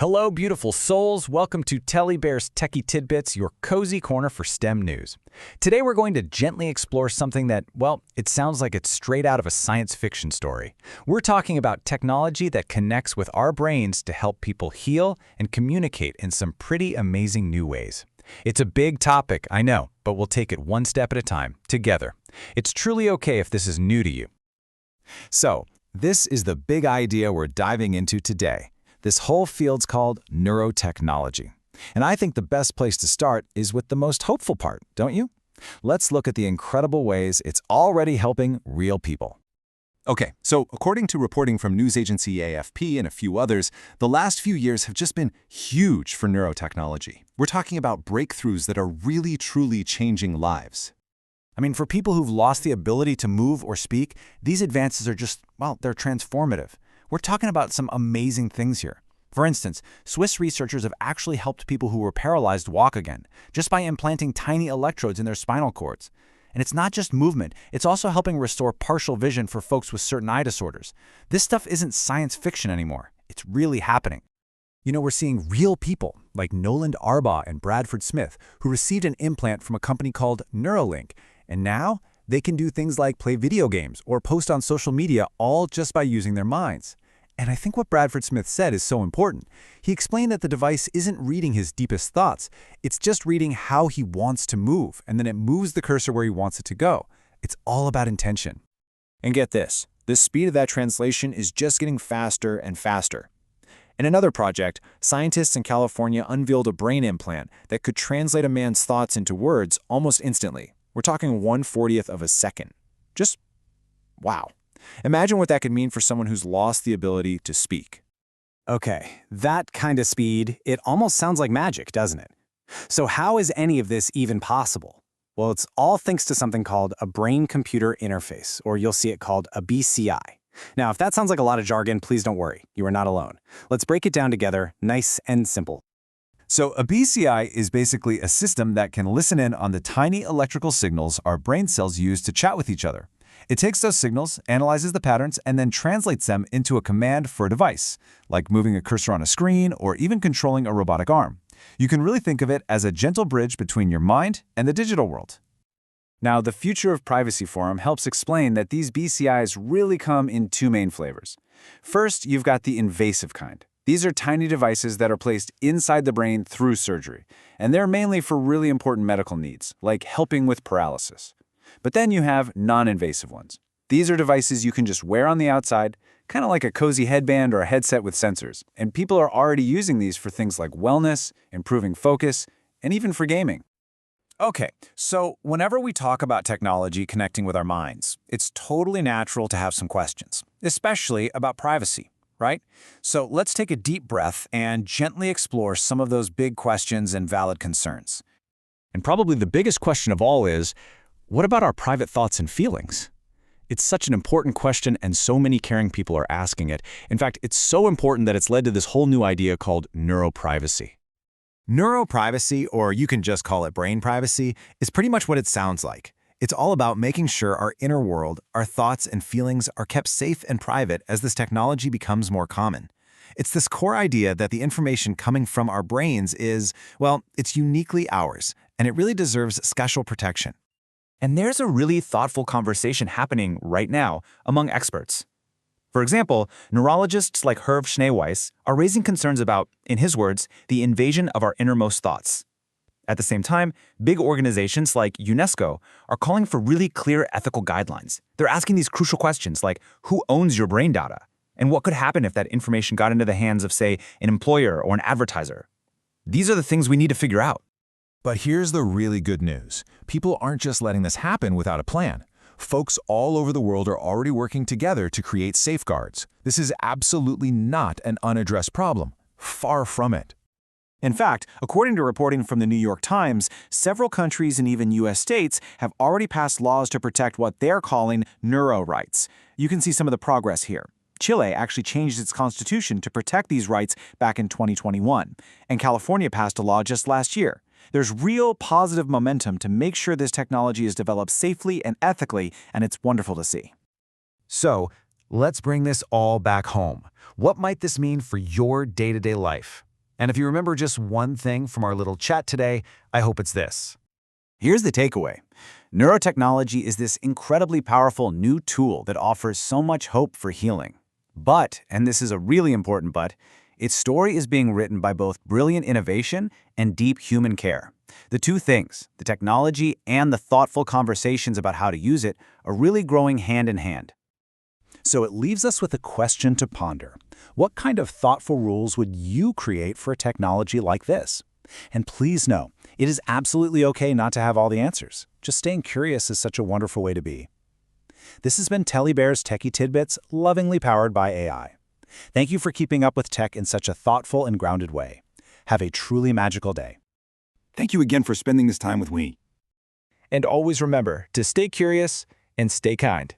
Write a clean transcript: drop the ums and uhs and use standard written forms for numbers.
Hello, beautiful souls. Welcome to Telli Bear's Techy Tidbits, your cozy corner for STEM news. Today we're going to gently explore something that, well, it sounds like it's straight out of a science fiction story. We're talking about technology that connects with our brains to help people heal and communicate in some pretty amazing new ways. It's a big topic, I know, but we'll take it one step at a time, together. It's truly okay if this is new to you. So, this is the big idea we're diving into today. This whole field's called neurotechnology. And I think the best place to start is with the most hopeful part, don't you? Let's look at the incredible ways it's already helping real people. Okay, so according to reporting from news agency AFP and a few others, the last few years have just been huge for neurotechnology. We're talking about breakthroughs that are really, truly changing lives. I mean, for people who've lost the ability to move or speak, these advances are just, well, they're transformative. We're talking about some amazing things here. For instance, Swiss researchers have actually helped people who were paralyzed walk again, just by implanting tiny electrodes in their spinal cords. And it's not just movement, it's also helping restore partial vision for folks with certain eye disorders. This stuff isn't science fiction anymore. It's really happening. You know, we're seeing real people, like Noland Arbaugh and Bradford Smith, who received an implant from a company called Neuralink, and now they can do things like play video games or post on social media, all just by using their minds. And I think what Bradford Smith said is so important. He explained that the device isn't reading his deepest thoughts. It's just reading how he wants to move, and then it moves the cursor where he wants it to go. It's all about intention. And get this, the speed of that translation is just getting faster and faster. In another project, scientists in California unveiled a brain implant that could translate a man's thoughts into words almost instantly. We're talking 1/40th of a second. Just wow. Imagine what that could mean for someone who's lost the ability to speak. Okay, that kind of speed, it almost sounds like magic, doesn't it? So how is any of this even possible? Well, it's all thanks to something called a brain-computer interface, or you'll see it called a BCI. Now, if that sounds like a lot of jargon, please don't worry. You are not alone. Let's break it down together, nice and simple. So a BCI is basically a system that can listen in on the tiny electrical signals our brain cells use to chat with each other. It takes those signals, analyzes the patterns, and then translates them into a command for a device, like moving a cursor on a screen or even controlling a robotic arm. You can really think of it as a gentle bridge between your mind and the digital world. Now, the Future of Privacy Forum helps explain that these BCIs really come in two main flavors. First, you've got the invasive kind. These are tiny devices that are placed inside the brain through surgery, and they're mainly for really important medical needs, like helping with paralysis. But then you have non-invasive ones. These are devices you can just wear on the outside, kind of like a cozy headband or a headset with sensors, and people are already using these for things like wellness, improving focus, and even for gaming. Okay, so whenever we talk about technology connecting with our minds, it's totally natural to have some questions, especially about privacy, right? So let's take a deep breath and gently explore some of those big questions and valid concerns. And probably the biggest question of all is, what about our private thoughts and feelings? It's such an important question, and so many caring people are asking it. In fact, it's so important that it's led to this whole new idea called neuroprivacy. Neuroprivacy, or you can just call it brain privacy, is pretty much what it sounds like. It's all about making sure our inner world, our thoughts and feelings are kept safe and private as this technology becomes more common. It's this core idea that the information coming from our brains is, well, it's uniquely ours, and it really deserves special protection. And there's a really thoughtful conversation happening right now among experts. For example, neurologists like Herv Schneeweiss are raising concerns about, in his words, the invasion of our innermost thoughts. At the same time, big organizations like UNESCO are calling for really clear ethical guidelines. They're asking these crucial questions like, who owns your brain data? And what could happen if that information got into the hands of, say, an employer or an advertiser? These are the things we need to figure out. But here's the really good news. People aren't just letting this happen without a plan. Folks all over the world are already working together to create safeguards. This is absolutely not an unaddressed problem. Far from it. In fact, according to reporting from the New York Times, several countries and even U.S. states have already passed laws to protect what they're calling Neurorights. You can see some of the progress here. Chile actually changed its constitution to protect these rights back in 2021, and California passed a law just last year. There's real positive momentum to make sure this technology is developed safely and ethically, and it's wonderful to see. So, let's bring this all back home. What might this mean for your day-to-day life? And if you remember just one thing from our little chat today, I hope it's this. Here's the takeaway. Neurotechnology is this incredibly powerful new tool that offers so much hope for healing. But, and this is a really important but, its story is being written by both brilliant innovation and deep human care. The two things, the technology and the thoughtful conversations about how to use it, are really growing hand in hand. So it leaves us with a question to ponder. What kind of thoughtful rules would you create for a technology like this? And please know, it is absolutely okay not to have all the answers. Just staying curious is such a wonderful way to be. This has been Telli Bear's Techy Tidbits, lovingly powered by AI. Thank you for keeping up with tech in such a thoughtful and grounded way. Have a truly magical day. Thank you again for spending this time with me. And always remember to stay curious and stay kind.